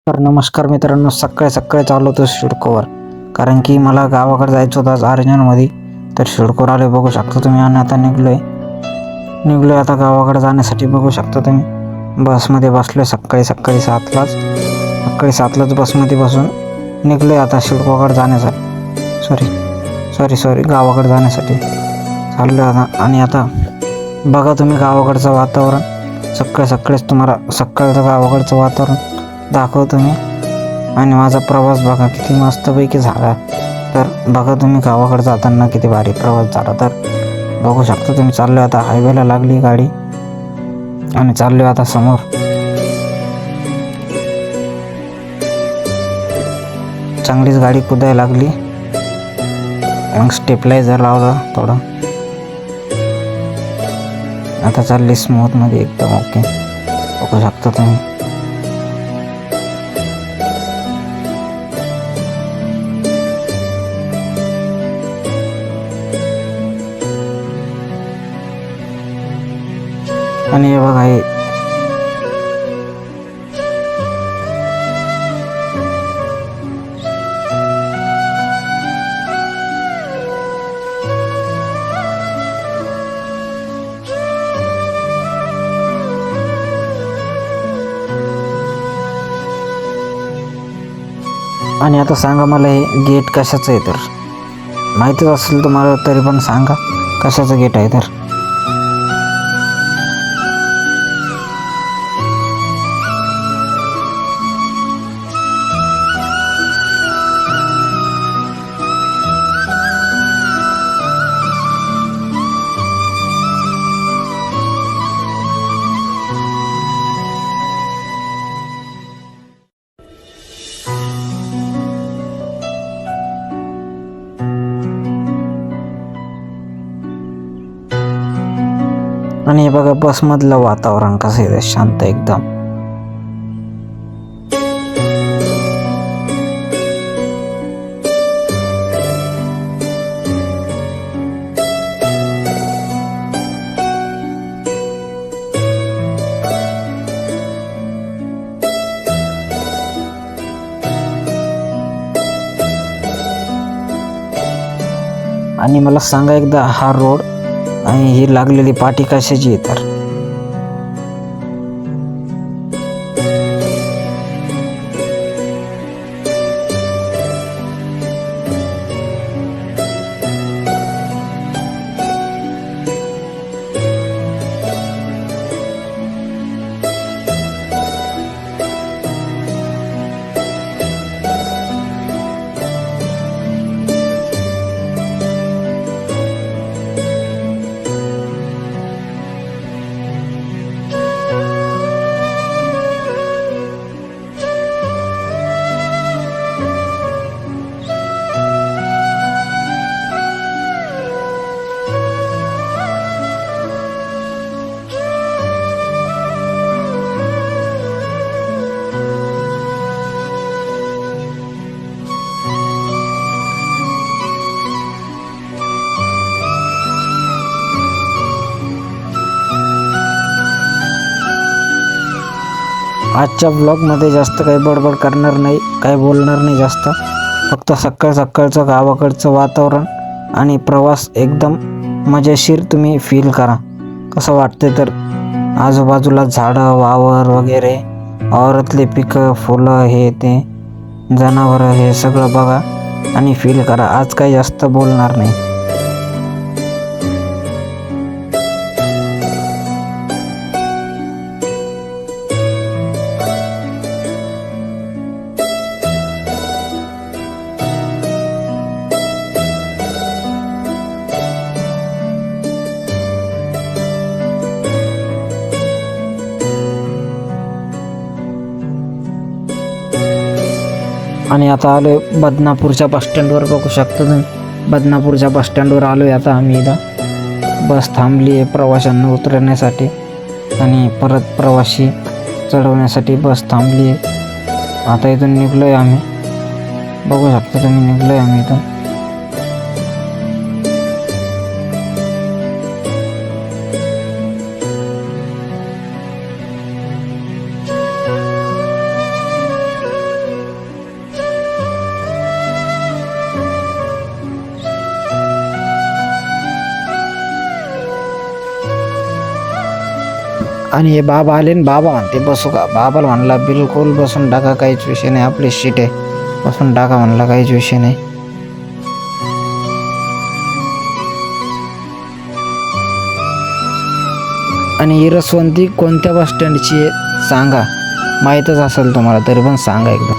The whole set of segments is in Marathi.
तर नमस्कार मित्रांनो, सकाळी सकाळी चाललो होतो शिडकोवर, कारण की मला गावाकडे जायचं होतं आज अर्जंटमध्ये. तर शिडकोवर आले बघू शकता तुम्ही. आणि आता निघलोय आता गावाकडे जाण्यासाठी. बघू शकता तुम्ही बसमध्ये बसलोय सकाळी 7लाच बसमध्ये बसून निघलोय आता शिडकोकडे जाण्यासाठी. सॉरी गावाकडे जाण्यासाठी चाललो आता. आणि आता बघा तुम्ही गावाकडचं वातावरण. सकाळीच तुम्हाला सकाळचं गावाकडचं वातावरण दाखवतो मी. आणि माझा प्रवास बघा किती मस्तपैकी झाला. तर बघा तुम्ही गावाकडे जाताना किती भारी प्रवास झाला. तर बघू शकता तुम्ही. चाललो आता हायवेला लागली गाडी आणि चाललो आता समोर. चांगलीच गाडी कुदायला लागली. मग स्टेपलायझर लावला थोडं. आता चालली स्मूथमध्ये एकदम ओके. बघू शकता तुम्ही. आणि हे बघा हे आणि आता सांगा मला हे गेट कशाचं आहे. तर माहितीच असेल तुम्हाला तरी पण सांगा कशाचं गेट आहे. तर आणि हे बघा बसमधलं वातावरण कसं आहे. शांत एकदम. आणि मला सांगा एकदा हा रोड आणि ही लागलेली पाटी कशाची आहे. तर आजच्या ब्लॉगमध्ये जास्त काही बडबड करणार नाही, काही बोलणार नाही जास्त. फक्त सकाळचं गावाकडचं वातावरण आणि प्रवास एकदम मजेशीर तुम्ही फील करा. कसं वाटते. तर आजूबाजूला झाडं, वावर वगैरे, वावरातले पिकं, फुलं, हे ते जनावरं, हे सगळं बघा आणि फील करा. आज काही जास्त बोलणार नाही. आणि आता आलो आहे बदनापूरच्या बसस्टँडवर. बघू शकता तुम्ही. बदनापूरच्या बसस्टँडवर आलो आहे आता आम्ही. इथं बस थांबली आहे प्रवाशांना उतरण्यासाठी आणि परत प्रवासी चढवण्यासाठी बस थांबली आहे. आता इथून निघलो आहे आम्ही. बघू शकता तुम्ही. निघलो आहे आम्ही इथून. आणि हे बाबा आले आणि बाबा म्हणते बसू का. बाबाला म्हणला बिलकुल बसून टाका, काहीच विषय नाही, आपली सीट आहे, बसून टाका म्हणला, काहीच विषय नाही. आणि ही रसवंती कोणत्या बस स्टँडची आहे सांगा, माहीतच असेल तुम्हाला तरी पण सांगा एकदा.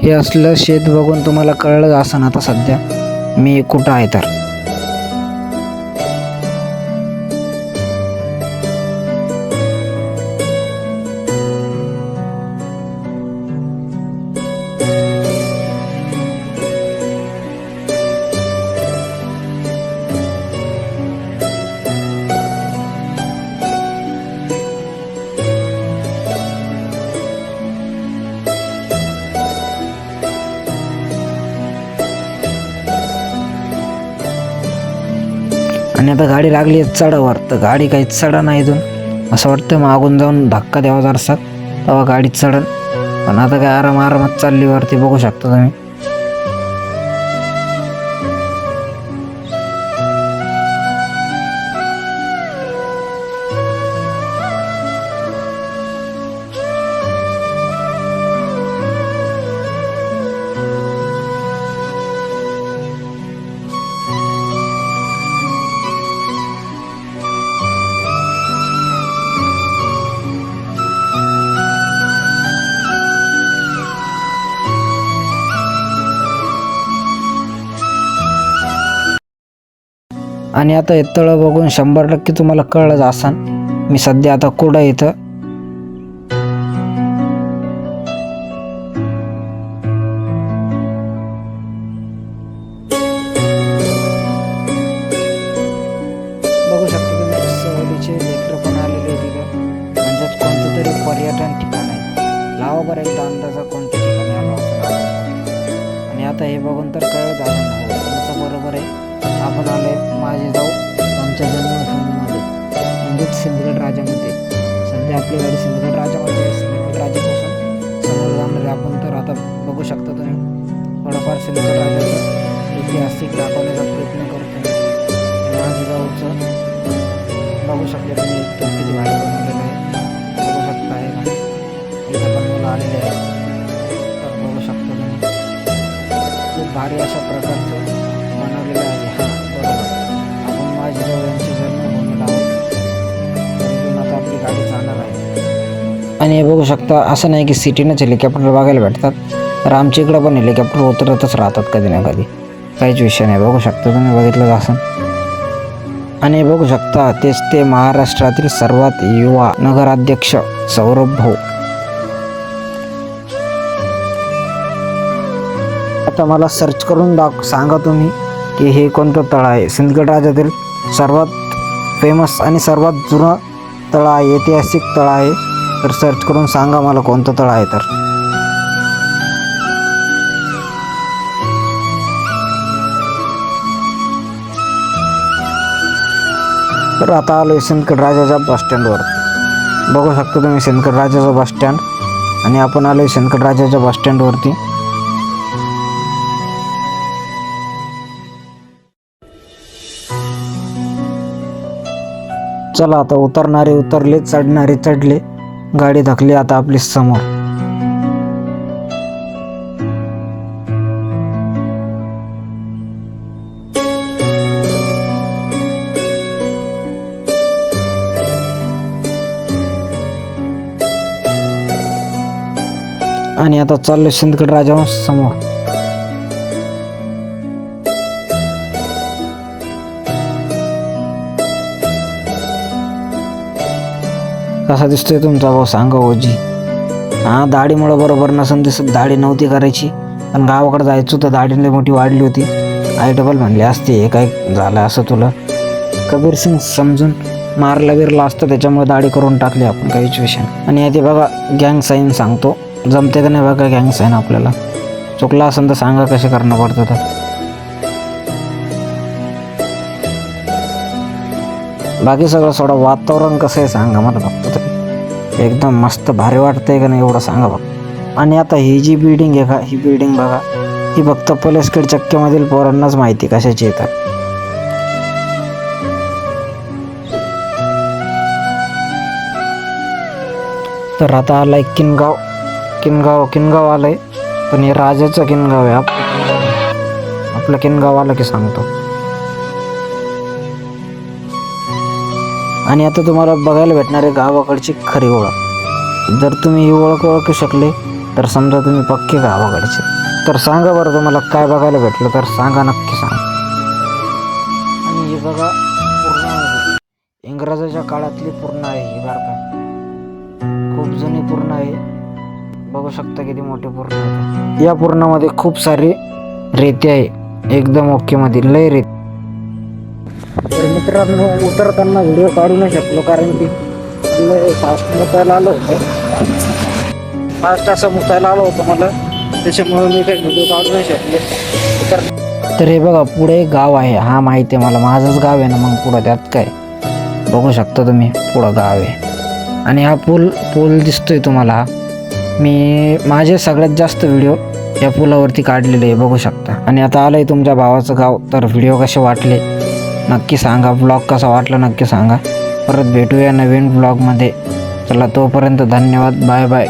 हे असलं शेत बघून तुम्हाला कळलं असं आता सध्या मी कुठं आहे तर. आणि आता गाडी लागली आहे चढावर, तर गाडी काही चढा नाही इथून, असं वाटतं मागून जाऊन धक्का द्यावा जरासा तेव्हा गाडी चढन. पण आता काय आरामात चालली वरती, बघू शकता तुम्ही. आणि आता हे तळं बघून 100% तुम्हाला कळलंच असन मी सध्या आता कुठं इथं. बघू शकता तुम्ही सहलीचे लेकरं पण आलेले तिथं, म्हणजेच कोणतं तरी पर्यटन ठिकाण आहे. लावा बरं एकदा अंदाजा कोणत्या ठिकाणी आलो असं. आणि आता हे बघून तर कळत आलं, हो तुमचं बरोबर आहे, आपण आले माझे जाऊ आमच्या जन्मभूमीमध्ये, म्हणजेच सिंदगड राजामध्ये. सध्या आपली गाडी सिंदगड राजामध्ये आहे. सिंदगड राजापासून समोर जाणार आहे आपण. तर आता बघू शकता तुम्ही थोडंफार सिंदगड राजाचं ऐतिहासिक दाखवण्याचा प्रयत्न करतो. माझे गावचं बघू शकता तुम्ही एकदम किती भारी बनवलेलं आहे, बघू शकता आहे का, इथं पण मुलं आलेले आहे. तर बघू शकता तुम्ही खूप भारी अशा प्रकारचं बनवलेलं आहे. हां बरोबर, आपण माझी गाव यांची जन्मभूमीला आहोत. तिथून आता आपली गाडी जाणार आहे. आणि हे बघू शकता असं नाही की सिटीनंच हेलिकॉप्टर बघायला भेटतात, तर आमच्या इकडं पण हेलिकॉप्टर उतरतच राहतात कधी ना कधी, काहीच विषय नाही. बघू शकता तुम्ही, बघितलं असं. आणि बघू शकता तेच ते महाराष्ट्रातील सर्वात युवा नगराध्यक्ष सौरभ भाऊ. आता मला सर्च करून सांगा तुम्ही की हे कोणतं तळं आहे. सिंदगड राजातील सर्वात फेमस आणि सर्वात जुनं तळं आहे, ऐतिहासिक तळं आहे. तर सर्च करून सांगा मला कोणतं तळं आहे तर. तर आता आलो आहे सिंदगड राजाच्या बस स्टँडवर. बघू शकता तुम्ही सिंदगड राजाचं बस स्टँड, आणि आपण आलो आहे सिंदगड राजाच्या बस स्टँडवरती. चला आता उतरणारे उतरले, चढणारे चढले, गाडी धकली आता आपली समोर. आणि आता चाललो सिंदगड राजा समोर. कसा दिसतोय तुमचा भाऊ सांगा ओजी. हां दाढीमुळं बरोबर नसून दिसत, दाढी नव्हती करायची पण गावाकडे जायचो तर दाढी लई मोठी वाढली होती. आई डबल म्हणले असते हे काय झालं असं तुला. कबीर सिंग समजून मारला बिरला असतं त्याच्यामुळे दाढी करून टाकली आपण, काहीच विषय नाही. आणि आधी बघा गँग साईन सांगतो, जमते का नाही बघा गँग साईन आपल्याला. चुकला असेल तर सांगा कसे करणं पडतं तर. बाकी सगळं सोडा, वातावरण कसं आहे सांगा मला फक्त तरी. एकदम मस्त भारी वाटतंय का नाही एवढं सांगा बघ. आणि आता ही जी बिल्डिंग आहे का, ही बिल्डिंग बघा, ही फक्त पलेस्केड चक्क्यामधील पोरांनाच माहिती कशाची येतात. तर आता आलाय किनगाव. किनगाव आलंय पण हे राजाचं किनगाव आहे. आपलं किनगाव आलं की सांगतो. आणि आता तुम्हाला बघायला भेटणार आहे गावाकडची खरी ओळख. जर तुम्ही ही ओळख ओळखू शकले तर समजा तुम्ही पक्के गावाकडचे. तर सांगा बरं तुम्हाला काय बघायला भेटलं तर सांगा, नक्की सांगा. आणि हे बघा पूर्ण इंग्रजाच्या काळातली पूर्ण आहे ही बरं का, खूप जुनी पूर्ण आहे. बघू शकता किती मोठे पूर्ण आहे. या पूर्णामध्ये खूप सारी रेती आहे, एकदम ओके मध्ये लय रेत. तर मित्रांनो उतरताना व्हिडिओ काढू नाही शकलो कारण की फास्ट मुतायला आलो होतो, फास्ट असं मुतायला आलो होतो मला, त्याच्यामुळे मी काही व्हिडिओ काढू नाही शकलो. तर हे बघा पुढे गाव आहे, हा माहिती आहे मला, माझंच गाव आहे ना मग पुढं त्यात काय. बघू शकता तुम्ही पुढं गाव आहे. आणि हा पूल दिसतोय तुम्हाला, मी माझे सगळ्यात जास्त व्हिडिओ या पुलावरती काढलेले आहे बघू शकता. आणि आता आलंय तुमच्या भावाचं गाव. तर व्हिडिओ कसे वाटले नक्की सांगा, ब्लॉग कसा वाटला नक्की सांगा. परत भेटूया नवीन ब्लॉगमध्ये. चला तोपर्यंत धन्यवाद, बाय बाय.